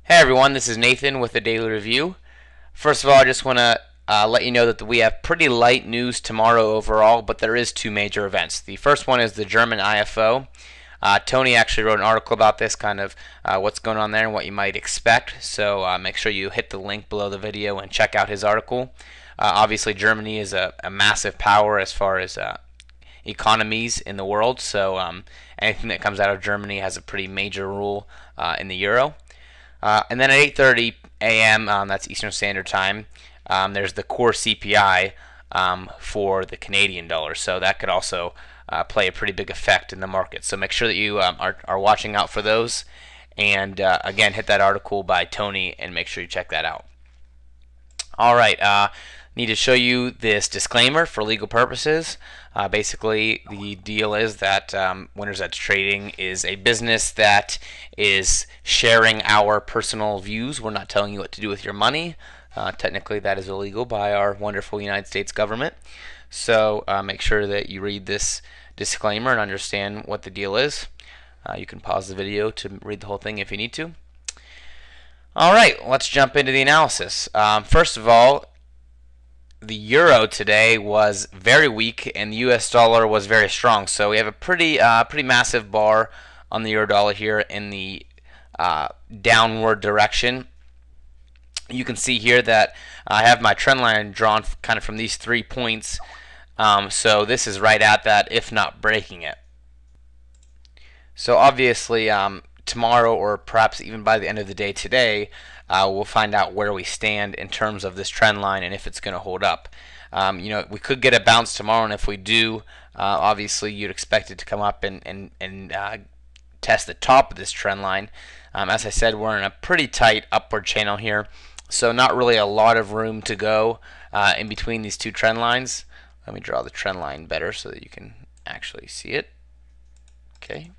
Hey everyone, this is Nathan with the Daily Review. First of all, I just want to let you know that we have pretty light news tomorrow overall, but there is two major events. The first one is the German IFO. Tony actually wrote an article about this, kind of what's going on there and what you might expect. So make sure you hit the link below the video and check out his article. Obviously, Germany is a massive power as far as economies in the world, so anything that comes out of Germany has a pretty major role in the euro. And then at 8:30 a.m., that's Eastern Standard Time, there's the core CPI for the Canadian dollar. So that could also play a pretty big effect in the market. So make sure that you are watching out for those. And again, hit that article by Tony and make sure you check that out. All right, need to show you this disclaimer for legal purposes. Basically, the deal is that Winners Edge Trading is a business that is sharing our personal views. We're not telling you what to do with your money. Technically, that is illegal by our wonderful United States government. So make sure that you read this disclaimer and understand what the deal is. You can pause the video to read the whole thing if you need to. All right, let's jump into the analysis. First of all, the euro today was very weak and the US dollar was very strong. So we have a pretty massive bar on the euro dollar here in the downward direction. You can see here that I have my trend line drawn kind of from these 3 points. So this is right at that, if not breaking it. So obviously tomorrow, or perhaps even by the end of the day today, we'll find out where we stand in terms of this trend line and if it's going to hold up. We could get a bounce tomorrow, and if we do, obviously you'd expect it to come up and test the top of this trend line. As I said, we're in a pretty tight upward channel here, so not really a lot of room to go in between these two trend lines. Let me draw the trend line better so that you can actually see it. Okay.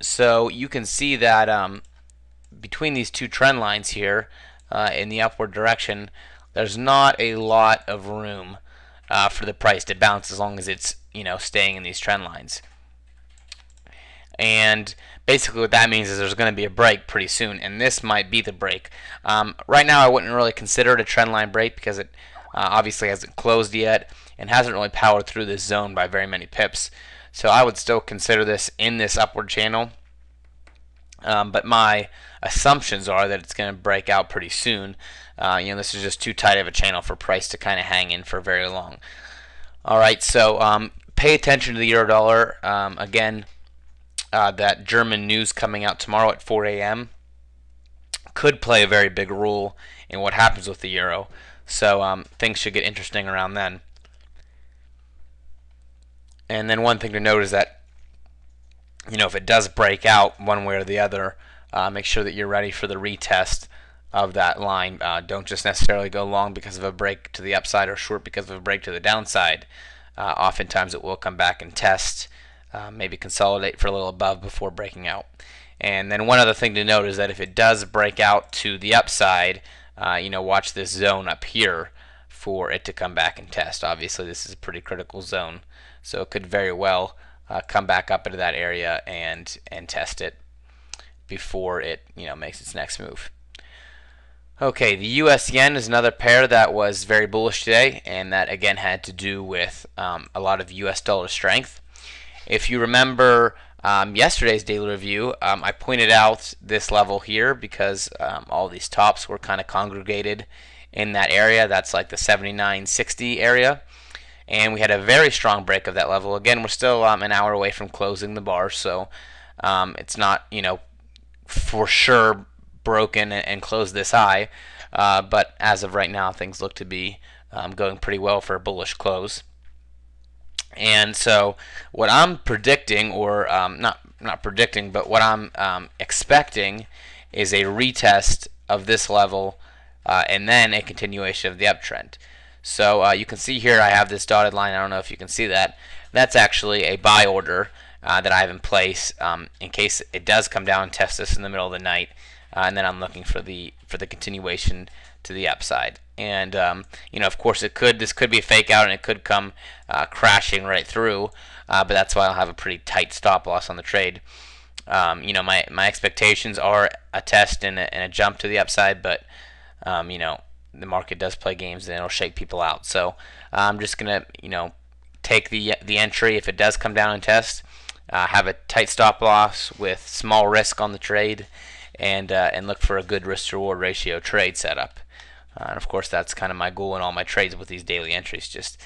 So you can see that between these two trend lines here in the upward direction, there's not a lot of room for the price to bounce as long as it's staying in these trend lines. And basically what that means is there's going to be a break pretty soon, and this might be the break. Right now I wouldn't really consider it a trend line break because it obviously hasn't closed yet and hasn't really powered through this zone by very many pips. So I would still consider this in this upward channel, but my assumptions are that it's going to break out pretty soon. This is just too tight of a channel for price to kind of hang in for very long. All right, so pay attention to the euro dollar. Again, that German news coming out tomorrow at 4 a.m. could play a very big role in what happens with the euro. So things should get interesting around then. And then one thing to note is that, if it does break out one way or the other, make sure that you're ready for the retest of that line. Don't just necessarily go long because of a break to the upside or short because of a break to the downside. Oftentimes it will come back and test, maybe consolidate for a little above before breaking out. And then one other thing to note is that if it does break out to the upside, watch this zone up here for it to come back and test. Obviously this is a pretty critical zone, so it could very well come back up into that area and test it before it makes its next move. Okay, the US yen is another pair that was very bullish today, and that again had to do with a lot of US dollar strength. If you remember yesterday's daily review, I pointed out this level here because all these tops were kind of congregated in that area. That's like the 79.60 area, and we had a very strong break of that level. Again, we're still an hour away from closing the bar, so it's not for sure broken and closed this high, but as of right now things look to be going pretty well for a bullish close. And so what I'm predicting, or not predicting, but what I'm expecting is a retest of this level and then a continuation of the uptrend. So you can see here I have this dotted line. I don't know if you can see that. That's actually a buy order that I have in place in case it does come down and test this in the middle of the night, and then I'm looking for the continuation to the upside. and of course this could be a fake out and it could come crashing right through, but that's why I'll have a pretty tight stop loss on the trade. My expectations are a test and a jump to the upside, but the market does play games and it'll shake people out. So I'm just gonna take the entry if it does come down and test. Have a tight stop loss with small risk on the trade, and look for a good risk to reward ratio trade setup. And of course, that's kind of my goal in all my trades with these daily entries. Just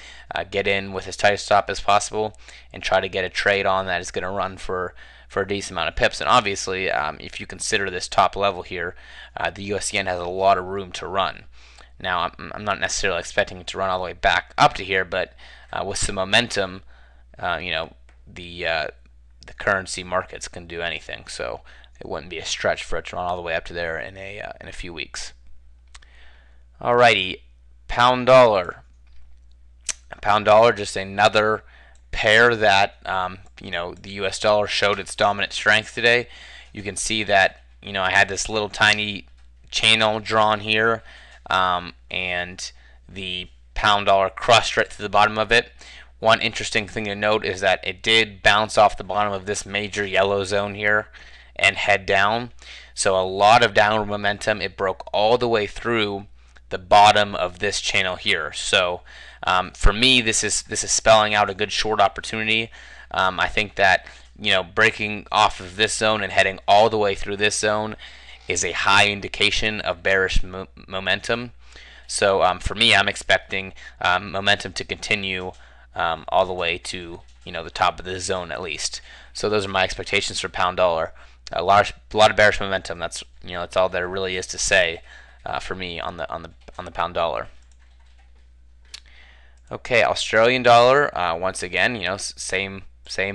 get in with as tight a stop as possible and try to get a trade on that is going to run for a decent amount of pips. And obviously, if you consider this top level here, the US yen has a lot of room to run. Now, I'm not necessarily expecting it to run all the way back up to here, but with some momentum, the currency markets can do anything. So it wouldn't be a stretch for it to run all the way up to there in a few weeks. Alrighty, pound dollar. Pound dollar, just another pair that the US dollar showed its dominant strength today. You can see that I had this little tiny channel drawn here, and the pound dollar crushed right to the bottom of it. One interesting thing to note is that it did bounce off the bottom of this major yellow zone here and head down. So a lot of downward momentum. It broke all the way through the bottom of this channel here. So for me, this is spelling out a good short opportunity. I think that breaking off of this zone and heading all the way through this zone is a high indication of bearish momentum. So for me, I'm expecting momentum to continue all the way to the top of this zone at least. So those are my expectations for pound dollar. A lot of bearish momentum. That's that's all there really is to say for me on the pound dollar. Okay, Australian dollar. Once again, same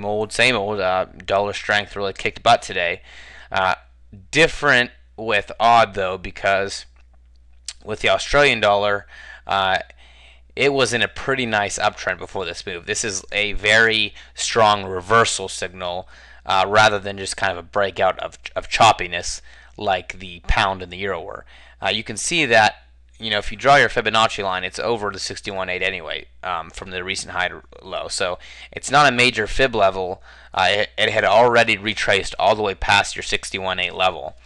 old dollar strength really kicked butt today. Different with AUD though, because with the Australian dollar, it was in a pretty nice uptrend before this move. This is a very strong reversal signal rather than just kind of a breakout of choppiness like the pound and the euro were. You can see that if you draw your Fibonacci line, it's over the 61.8 anyway from the recent high to low. So it's not a major fib level. It had already retraced all the way past your 61.8 level,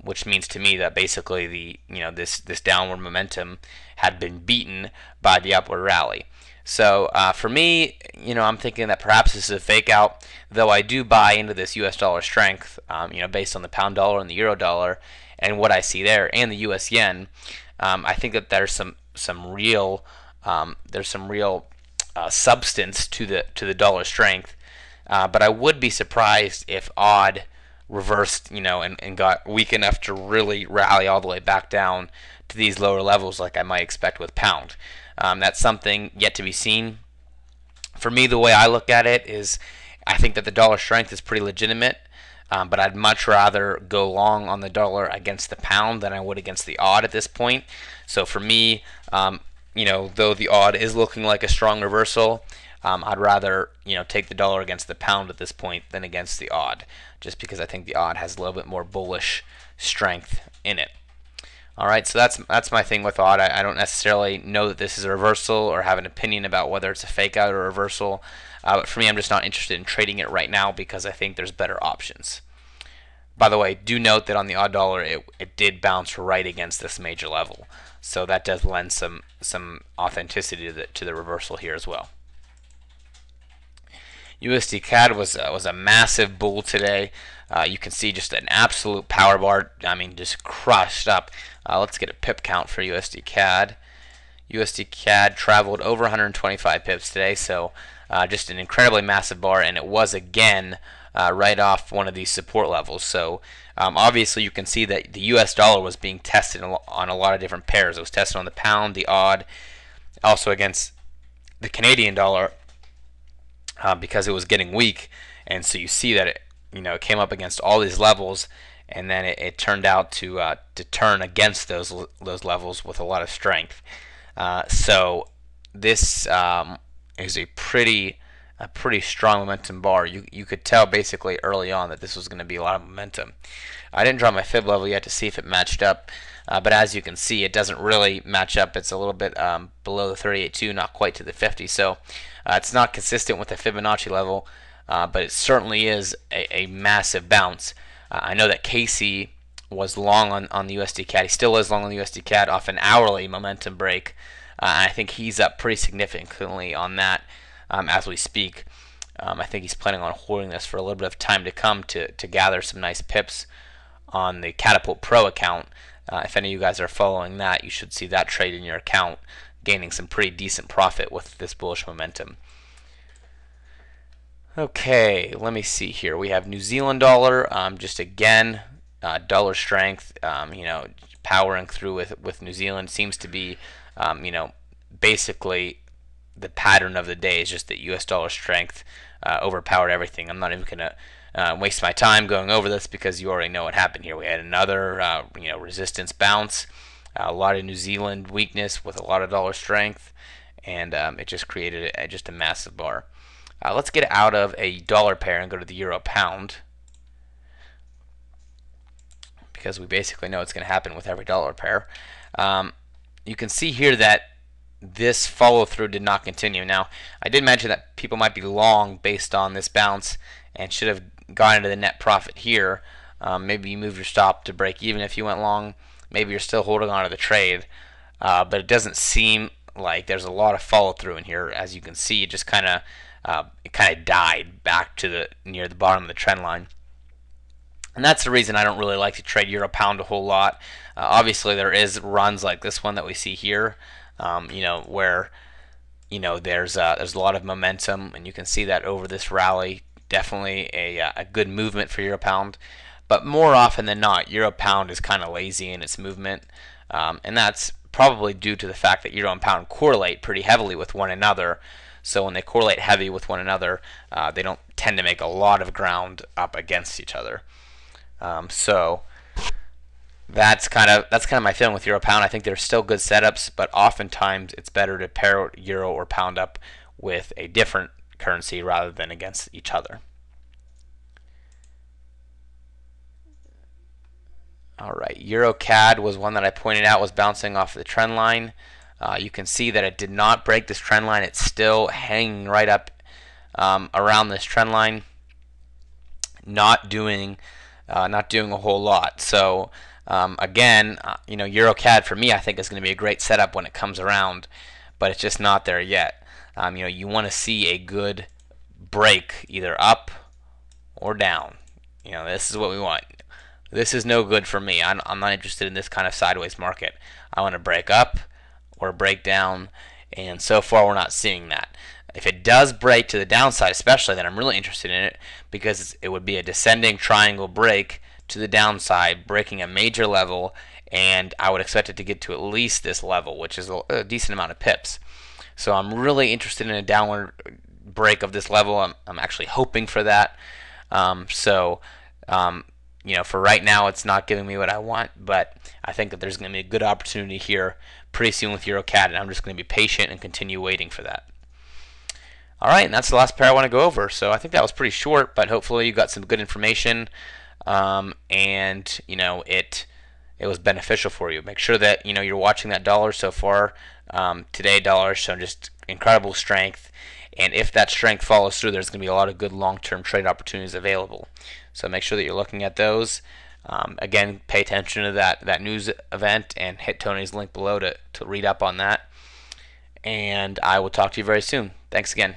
which means to me that basically the this downward momentum had been beaten by the upward rally. So for me, I'm thinking that perhaps this is a fake out, though I do buy into this US dollar strength, based on the pound dollar and the euro dollar and what I see there, and the US yen. I think that there's some real substance to the dollar strength, but I would be surprised if AUD reversed, and got weak enough to really rally all the way back down to these lower levels like I might expect with pound. That's something yet to be seen. For me, the way I look at it is I think that the dollar strength is pretty legitimate, but I'd much rather go long on the dollar against the pound than I would against the AUD at this point. So for me, though the AUD is looking like a strong reversal, I'd rather take the dollar against the pound at this point than against the AUD, just because I think the AUD has a little bit more bullish strength in it. All right, so that's my thing with AUD. I don't necessarily know that this is a reversal or have an opinion about whether it's a fake out or a reversal. But for me, I'm just not interested in trading it right now because I think there's better options. By the way, do note that on the AUD dollar, it did bounce right against this major level. So that does lend some authenticity to the reversal here as well. USDCAD was a massive bull today. You can see just an absolute power bar. I mean, just crushed up. Let's get a pip count for USDCAD. USDCAD traveled over 125 pips today, so just an incredibly massive bar, and it was again right off one of these support levels. So obviously you can see that the US dollar was being tested on a lot of different pairs. It was tested on the pound, the AUD, also against the Canadian dollar because it was getting weak. And so you see that it came up against all these levels, and then it turned out to turn against those levels with a lot of strength. So this is a pretty a pretty strong momentum bar. You could tell basically early on that this was going to be a lot of momentum. I didn't draw my fib level yet to see if it matched up, but as you can see, it doesn't really match up. It's a little bit below the 38.2, not quite to the 50. So it's not consistent with the Fibonacci level, but it certainly is a massive bounce. I know that Casey was long on the USDCAD. He still is long on the USDCAD off an hourly momentum break. I think he's up pretty significantly on that as we speak. I think he's planning on holding this for a little bit of time to come to gather some nice pips on the Catapult Pro account. If any of you guys are following that, you should see that trade in your account gaining some pretty decent profit with this bullish momentum. Okay, let me see here. We have New Zealand dollar, just again, dollar strength, powering through with New Zealand. Seems to be, basically the pattern of the day is just that U.S. dollar strength overpowered everything. I'm not even going to waste my time going over this because you already know what happened here. We had another, resistance bounce, a lot of New Zealand weakness with a lot of dollar strength, and it just created just a massive bar. Let's get out of a dollar pair and go to the euro pound, because we basically know it's going to happen with every dollar pair. You can see here that this follow through did not continue. Now, I did mention that people might be long based on this bounce and should have gone into the net profit here. Maybe you move your stop to break even if you went long. Maybe you're still holding on to the trade, but it doesn't seem like there's a lot of follow through in here. As you can see, it just kind of died back to near the bottom of the trend line. And that's the reason I don't really like to trade euro pound a whole lot. Obviously, there is runs like this one that we see here, where there's a lot of momentum, and you can see that over this rally. Definitely a good movement for euro pound, but more often than not, euro pound is kind of lazy in its movement, and that's probably due to the fact that euro and pound correlate pretty heavily with one another. So when they correlate heavy with one another, they don't tend to make a lot of ground up against each other. So that's kind of my feeling with euro pound. I think there's still good setups, but oftentimes it's better to pair euro or pound up with a different currency rather than against each other. All right, EURCAD was one that I pointed out was bouncing off the trend line. You can see that it did not break this trend line. It's still hanging right up around this trend line, not doing a whole lot. So again, EURCAD for me, I think is going to be a great setup when it comes around, but it's just not there yet. You want to see a good break, either up or down. This is what we want. This is no good for me. I'm not interested in this kind of sideways market. I want to break up or break down, and so far we're not seeing that. If it does break to the downside especially, then I'm really interested in it, because it would be a descending triangle break to the downside, breaking a major level, and I would expect it to get to at least this level, which is a decent amount of pips. So I'm really interested in a downward break of this level. I'm actually hoping for that. For right now, it's not giving me what I want, but I think that there's going to be a good opportunity here pretty soon with EURCAD, and I'm just going to be patient and continue waiting for that. All right, and that's the last pair I want to go over. So I think that was pretty short, but hopefully you got some good information, and it was beneficial for you. Make sure that you're watching that dollar so far. Today, dollar has shown just incredible strength, and if that strength follows through, there's going to be a lot of good long-term trade opportunities available. So make sure that you're looking at those. Again, pay attention to that news event and hit Tony's link below to read up on that. And I will talk to you very soon. Thanks again.